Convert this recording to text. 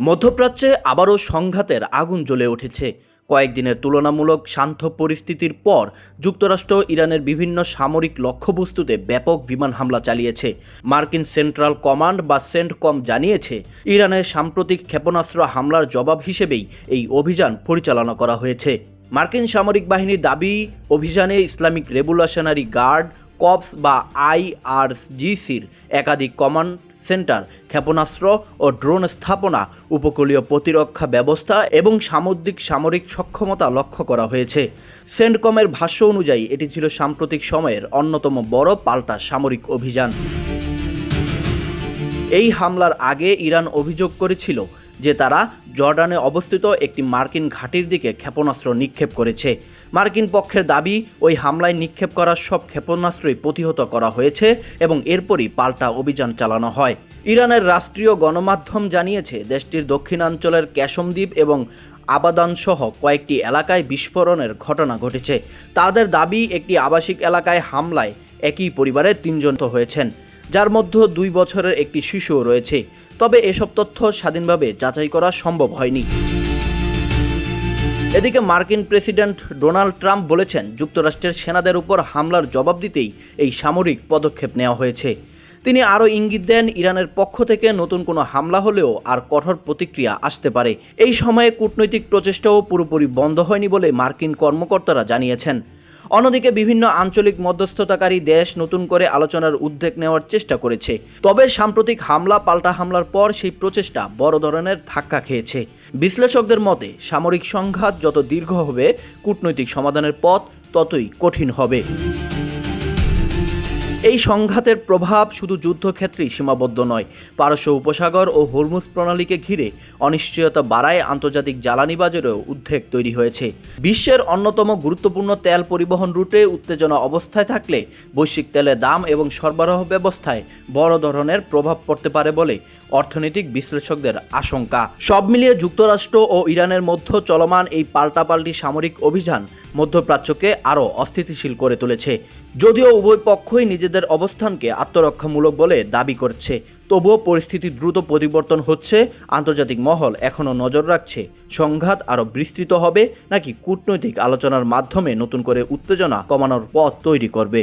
মধ্যপ্রাচ্যে আবারও সংঘাতের আগুন জ্বলে উঠেছে। কয়েকদিনের তুলনামূলক শান্ত পরিস্থিতির পর যুক্তরাষ্ট্র ইরানের বিভিন্ন সামরিক লক্ষ্যবস্তুতে ব্যাপক বিমান হামলা চালিয়েছে। মার্কিন সেন্ট্রাল কমান্ড বা সেন্টকম জানিয়েছে, ইরানের সাম্প্রতিক ক্ষেপণাস্ত্র হামলার জবাব হিসেবেই এই অভিযান পরিচালনা করা হয়েছে। মার্কিন সামরিক বাহিনীর দাবি, অভিযানে ইসলামিক রেভলিউশনারি গার্ড কর্পস বা IRGCর একাধিক কমান্ড সেন্টার, ক্ষেপণাস্ত্র ও ড্রোন স্থাপনা, উপকূলীয় প্রতিরক্ষা ব্যবস্থা এবং সামুদ্রিক সামরিক সক্ষমতা লক্ষ্য করা হয়েছে। সেন্টকমের ভাষ্য অনুযায়ী এটি ছিল সাম্প্রতিক সময়ের অন্যতম বড় পাল্টা সামরিক অভিযান। এই হামলার আগে ইরান অভিযোগ করেছিল যে তারা জর্ডানে অবস্থিত একটি মার্কিন ঘাঁটির দিকে ক্ষেপণাস্ত্র নিক্ষেপ করেছে। মার্কিন পক্ষের দাবি, ওই হামলায় নিক্ষেপ করা সব ক্ষেপণাস্ত্রই প্রতিহত করা হয়েছে এবং এরপরই পাল্টা অভিযান চালানো হয়। ইরানের রাষ্ট্রীয় গণমাধ্যম জানিয়েছে, দেশটির দক্ষিণাঞ্চলের ক্যাশম দ্বীপ এবং আবাদান সহ কয়েকটি এলাকায় বিস্ফোরণের ঘটনা ঘটেছে। তাদের দাবি, একটি আবাসিক এলাকায় হামলায় একই পরিবারের 3 জন হয়েছেন, যার মধ্যে 2 বছরের একটি শিশুও রয়েছে। তবে এসব তথ্য স্বাধীনভাবে যাচাই করা সম্ভব হয়নি। এদিকে মার্কিন প্রেসিডেন্ট ডোনাল্ড ট্রাম্প বলেছেন, যুক্তরাষ্ট্রের সেনাদের উপর হামলার জবাব দিতেই এই সামরিক পদক্ষেপ নেওয়া হয়েছে। তিনি আরও ইঙ্গিত দেন, ইরানের পক্ষ থেকে নতুন কোনো হামলা হলেও আর কঠোর প্রতিক্রিয়া আসতে পারে। এই সময়ে কূটনৈতিক প্রচেষ্টাও পুরোপুরি বন্ধ হয়নি বলে মার্কিন কর্মকর্তারা জানিয়েছেন। অন্যদিকে বিভিন্ন আঞ্চলিক মধ্যস্থতাকারী দেশ নতুন করে আলোচনার উদ্যোগ নেওয়ার চেষ্টা করেছে। তবে সাম্প্রতিক পাল্টা হামলার পর সেই প্রচেষ্টা বড় ধরনের ধাক্কা খেয়েছে। বিশ্লেষকদের মতে, সামরিক সংঘাত যত দীর্ঘ হবে, কূটনৈতিক সমাধানের পথ ততই কঠিন হবে। এই সংঘাতের প্রভাব শুধু যুদ্ধক্ষেত্রেই সীমাবদ্ধ নয়। পারস্য উপসাগর ও হরমুজ প্রণালীকে ঘিরে অনিশ্চয়তা বাড়ায় আন্তর্জাতিক জ্বালানি বাজারেও উদ্বেগ তৈরি হয়েছে। বিশ্বের অন্যতম গুরুত্বপূর্ণ তেল পরিবহন রুটে উত্তেজনা অবস্থায় থাকলে বৈশ্বিক তেলের দাম এবং সরবরাহ ব্যবস্থায় বড় ধরনের প্রভাব পড়তে পারে বলে অর্থনৈতিক বিশ্লেষকদের আশঙ্কা। সব মিলিয়ে যুক্তরাষ্ট্র ও ইরানের মধ্যে চলমান এই পাল্টাপাল্টি সামরিক অভিযান মধ্যপ্রাচ্যকে আরও অস্থিতিশীল করে তুলেছে। যদিও উভয় পক্ষই নিজেদের অবস্থানকে আত্মরক্ষামূলক বলে দাবি করছে, তবুও পরিস্থিতি দ্রুত পরিবর্তন হচ্ছে। আন্তর্জাতিক মহল এখনও নজর রাখছে, সংঘাত আরও বিস্তৃত হবে নাকি কূটনৈতিক আলোচনার মাধ্যমে নতুন করে উত্তেজনা কমানোর পথ তৈরি করবে।